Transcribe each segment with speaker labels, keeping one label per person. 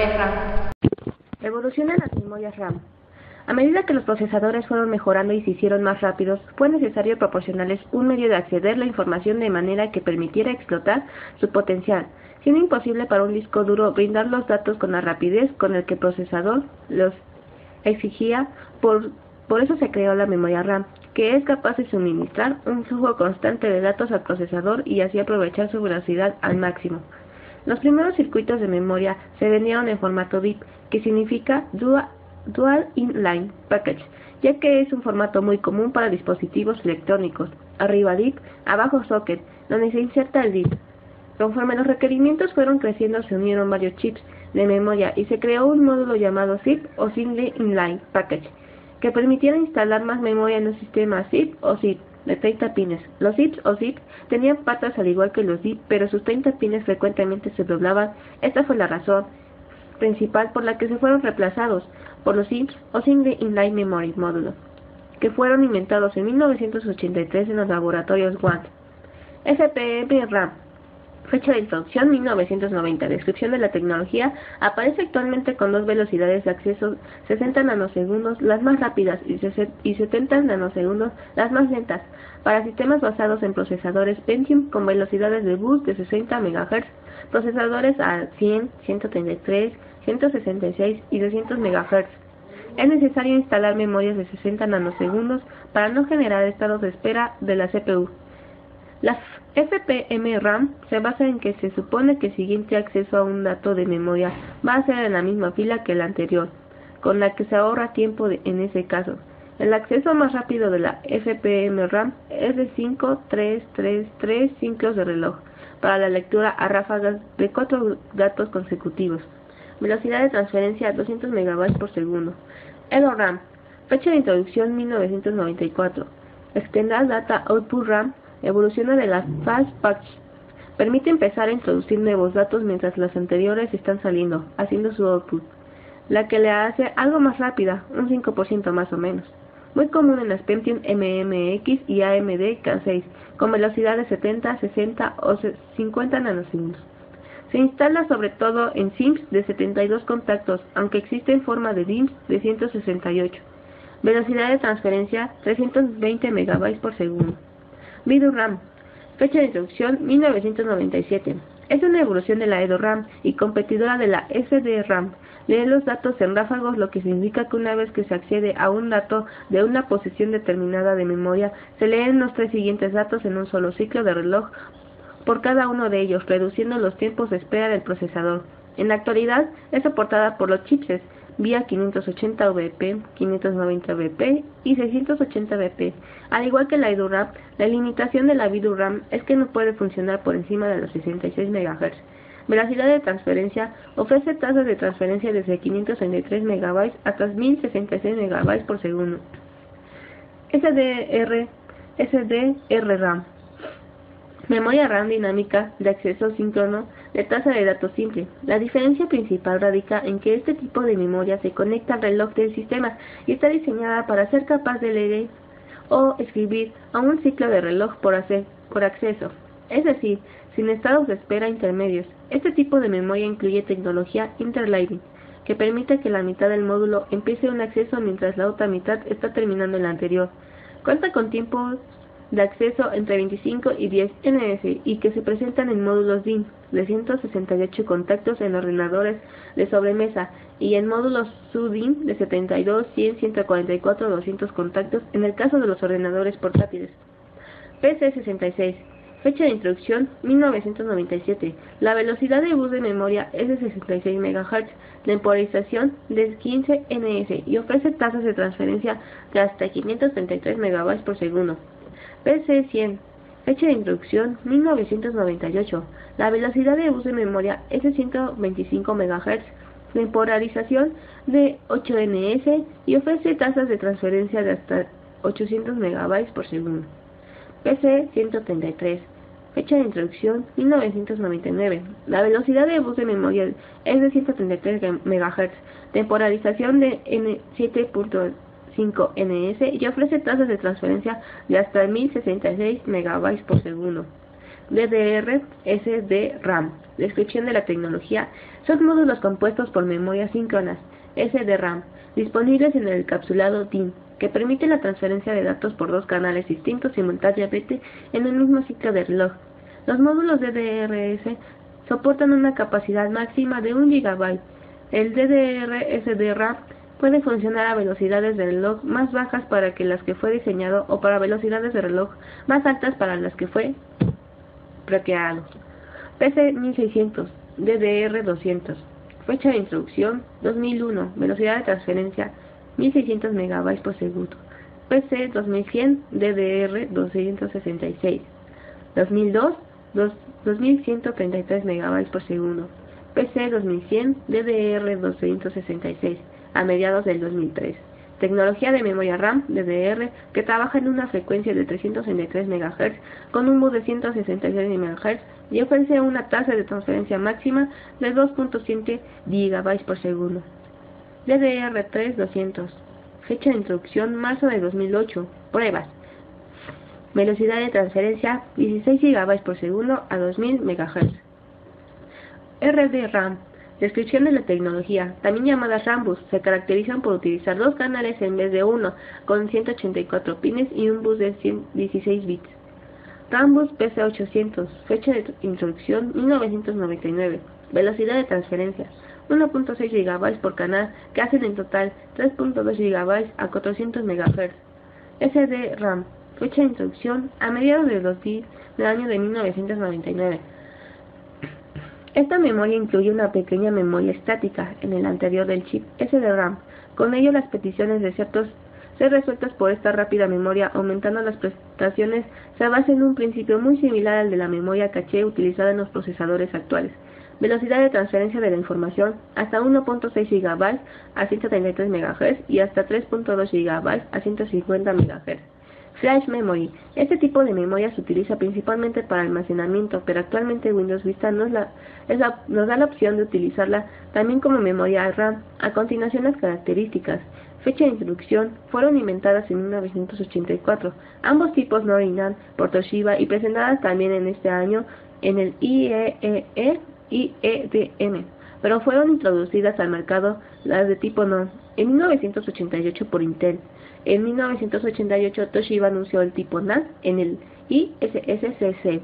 Speaker 1: memorias RAM.
Speaker 2: Evolución de las memorias RAM. A medida que los procesadores fueron mejorando y se hicieron más rápidos, fue necesario proporcionarles un medio de acceder a la información de manera que permitiera explotar su potencial, siendo imposible para un disco duro brindar los datos con la rapidez con el que el procesador los exigía. Por eso se creó la memoria RAM, que es capaz de suministrar un flujo constante de datos al procesador y así aprovechar su velocidad al máximo. Los primeros circuitos de memoria se vendieron en formato DIP, que significa Dual Inline Package, ya que es un formato muy común para dispositivos electrónicos. Arriba DIP, abajo socket, donde se inserta el DIP. Conforme los requerimientos fueron creciendo, se unieron varios chips de memoria y se creó un módulo llamado ZIP o Single Inline Package, que permitiera instalar más memoria en un sistema ZIP o ZIP de 30 pines. Los ZIPs o ZIP tenían patas al igual que los DIP, pero sus 30 pines frecuentemente se doblaban. Esta fue la razón principal por la que se fueron reemplazados por los ZIPs o Single Inline Memory Módulos, que fueron inventados en 1983 en los laboratorios WANT. FPM RAM. Fecha de introducción 1990. Descripción de la tecnología. Aparece actualmente con dos velocidades de acceso, 60 nanosegundos las más rápidas y 70 nanosegundos las más lentas, para sistemas basados en procesadores Pentium con velocidades de bus de 60 MHz, procesadores a 100, 133, 166 y 200 MHz. Es necesario instalar memorias de 60 nanosegundos para no generar estados de espera de la CPU. La FPM RAM se basa en que se supone que el siguiente acceso a un dato de memoria va a ser en la misma fila que el anterior, con la que se ahorra tiempo en ese caso. El acceso más rápido de la FPM RAM es de 5-3-3-3 ciclos de reloj para la lectura a ráfagas de 4 datos consecutivos. Velocidad de transferencia 200 MB por segundo. EDO-RAM. Fecha de introducción 1994. Extended Data Output RAM. Evoluciona de las Fast Patch. Permite empezar a introducir nuevos datos mientras los anteriores están saliendo, haciendo su output, la que le hace algo más rápida, un 5% más o menos. Muy común en las Pentium MMX y AMD K6, con velocidad de 70, 60 o 50 nanosegundos. Se instala sobre todo en SIMs de 72 contactos, aunque existe en forma de DIMMs de 168. Velocidad de transferencia 320 MB por segundo. ViDoRAM. Fecha de introducción 1997. Es una evolución de la EDO-RAM y competidora de la SDRAM. Lee los datos en ráfagos, lo que significa que una vez que se accede a un dato de una posición determinada de memoria, se leen los 3 siguientes datos en un solo ciclo de reloj por cada uno de ellos, reduciendo los tiempos de espera del procesador. En la actualidad es soportada por los chipsets vía 580 VP, 590 VP y 680 VP. Al igual que la EDO-RAM, la limitación de la ViDoRAM es que no puede funcionar por encima de los 66 MHz. Velocidad de transferencia. Ofrece tasas de transferencia desde 533 MB hasta 1066 MB por segundo. SDR-RAM. Memoria RAM dinámica de acceso síncrono de tasa de datos simple. La diferencia principal radica en que este tipo de memoria se conecta al reloj del sistema y está diseñada para ser capaz de leer o escribir a un ciclo de reloj por acceso, es decir, sin estados de espera intermedios. Este tipo de memoria incluye tecnología interleaving, que permite que la mitad del módulo empiece un acceso mientras la otra mitad está terminando el anterior. Cuenta con tiempos de acceso entre 25 y 10 ns y que se presentan en módulos DIMM de 168 contactos en ordenadores de sobremesa y en módulos SUDIMM de 72, 100, 144 o 200 contactos en el caso de los ordenadores portátiles. PC66. Fecha de introducción 1997. La velocidad de bus de memoria es de 66 MHz, temporización de 15 ns y ofrece tasas de transferencia de hasta 533 MB por segundo. PC100. Fecha de introducción 1998. La velocidad de bus de memoria es de 125 MHz, temporalización de 8 ns y ofrece tasas de transferencia de hasta 800 MB por segundo. PC133. Fecha de introducción 1999. La velocidad de bus de memoria es de 133 MHz, temporalización de 7.5 ns y ofrece tasas de transferencia de hasta 1066 MB por segundo. DDR, SDRAM. Descripción de la tecnología. Son módulos compuestos por memorias síncronas, SDRAM, disponibles en el encapsulado DIMM, que permite la transferencia de datos por dos canales distintos simultáneamente en el mismo ciclo de reloj. Los módulos DDR-S soportan una capacidad máxima de 1 GB. El DDR-SDRAM puede funcionar a velocidades de reloj más bajas para que las que fue diseñado o para velocidades de reloj más altas para las que fue creado. PC 1600, DDR200. Fecha de introducción 2001. Velocidad de transferencia 1600 MB por segundo. PC 2100, DDR266. 2002, 2133 MB por segundo. PC 2100, DDR266, a mediados del 2003. Tecnología de memoria RAM, DDR, que trabaja en una frecuencia de 363 MHz con un bus de 166 MHz y ofrece una tasa de transferencia máxima de 2.7 GB por segundo. DDR3 200. Fecha de introducción marzo de 2008. Pruebas. Velocidad de transferencia 16 GB por segundo a 2000 MHz. RDRAM. Descripción de la tecnología, también llamadas Rambus, se caracterizan por utilizar dos canales en vez de uno, con 184 pines y un bus de 16 bits. Rambus PC800, fecha de introducción 1999, velocidad de transferencia 1.6 GB por canal, que hacen en total 3.2 GB a 400 MHz. SDRAM, fecha de introducción a mediados del año de 1999. Esta memoria incluye una pequeña memoria estática en el anterior del chip SDRAM. Con ello, las peticiones de ser resueltas por esta rápida memoria, aumentando las prestaciones, se basa en un principio muy similar al de la memoria caché utilizada en los procesadores actuales. Velocidad de transferencia de la información hasta 1.6 GB a 133 MHz y hasta 3.2 GB a 150 MHz. Flash Memory. Este tipo de memoria se utiliza principalmente para almacenamiento, pero actualmente Windows Vista nos da la opción de utilizarla también como memoria RAM. A continuación, las características. Fecha de introducción. Fueron inventadas en 1984. Ambos tipos NOR y NAND por Toshiba y presentadas también en este año en el IEEE y EDM, pero fueron introducidas al mercado las de tipo NOR en 1988 por Intel. En 1988, Toshiba anunció el tipo NAND en el ISSCC.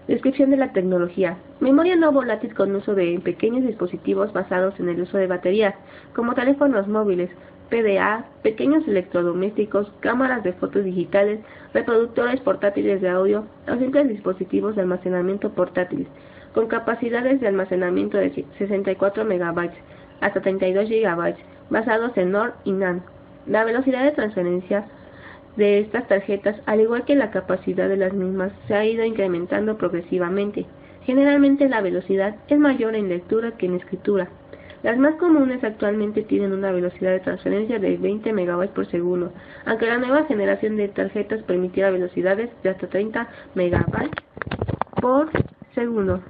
Speaker 2: Descripción de la tecnología. Memoria no volátil con uso de pequeños dispositivos basados en el uso de baterías, como teléfonos móviles, PDA, pequeños electrodomésticos, cámaras de fotos digitales, reproductores portátiles de audio o simples dispositivos de almacenamiento portátiles, con capacidades de almacenamiento de 64 MB hasta 32 GB, basados en NOR y NAND. La velocidad de transferencia de estas tarjetas, al igual que la capacidad de las mismas, se ha ido incrementando progresivamente. Generalmente la velocidad es mayor en lectura que en escritura. Las más comunes actualmente tienen una velocidad de transferencia de 20 MB por segundo, aunque la nueva generación de tarjetas permitirá velocidades de hasta 30 MB por segundo.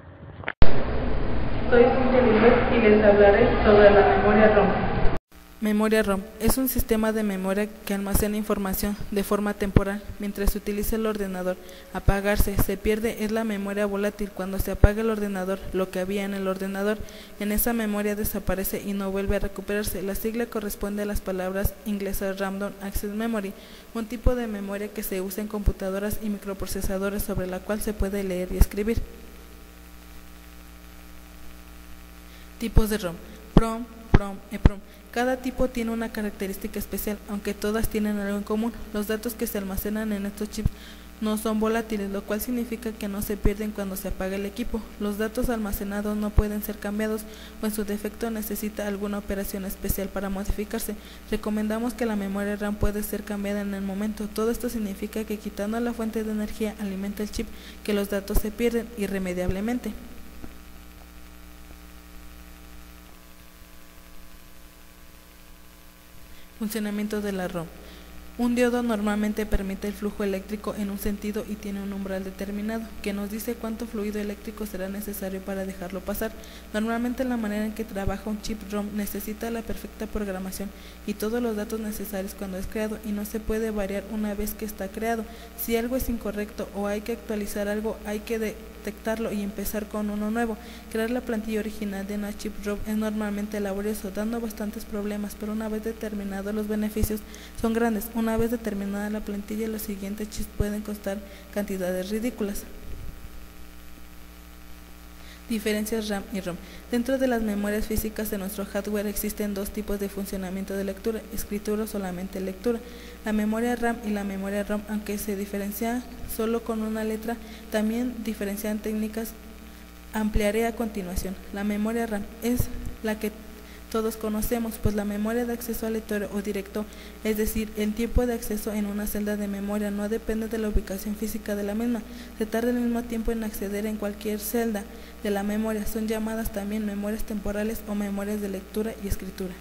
Speaker 1: Soy Cintia López y les hablaré sobre la memoria ROM.
Speaker 3: Memoria ROM es un sistema de memoria que almacena información de forma temporal mientras se utiliza el ordenador. Apagarse, se pierde, es la memoria volátil. Cuando se apaga el ordenador, lo que había en el ordenador, en esa memoria desaparece y no vuelve a recuperarse. La sigla corresponde a las palabras inglesas Random Access Memory, un tipo de memoria que se usa en computadoras y microprocesadores sobre la cual se puede leer y escribir. Tipos de ROM: PROM, PROM, EPROM. Cada tipo tiene una característica especial, aunque todas tienen algo en común. Los datos que se almacenan en estos chips no son volátiles, lo cual significa que no se pierden cuando se apaga el equipo. Los datos almacenados no pueden ser cambiados o en su defecto necesita alguna operación especial para modificarse. Recomendamos que la memoria RAM puede ser cambiada en el momento. Todo esto significa que quitando la fuente de energía alimenta el chip, que los datos se pierden irremediablemente. Funcionamiento de la ROM. Un diodo normalmente permite el flujo eléctrico en un sentido y tiene un umbral determinado, que nos dice cuánto fluido eléctrico será necesario para dejarlo pasar. Normalmente la manera en que trabaja un chip ROM necesita la perfecta programación y todos los datos necesarios cuando es creado, y no se puede variar una vez que está creado. Si algo es incorrecto o hay que actualizar algo, hay que detectarlo y empezar con uno nuevo. Crear la plantilla original de una chip ROM es normalmente laborioso, dando bastantes problemas, pero una vez determinados los beneficios son grandes. Una vez determinada la plantilla, los siguientes chips pueden costar cantidades ridículas. Diferencias RAM y ROM. Dentro de las memorias físicas de nuestro hardware existen dos tipos de funcionamiento de lectura: escritura o solamente lectura. La memoria RAM y la memoria ROM, aunque se diferencian solo con una letra, también diferencian técnicas. Ampliaré a continuación. La memoria RAM es la que todos conocemos, pues la memoria de acceso aleatorio o directo, es decir, el tiempo de acceso en una celda de memoria no depende de la ubicación física de la misma, se tarda el mismo tiempo en acceder en cualquier celda de la memoria. Son llamadas también memorias temporales o memorias de lectura y escritura.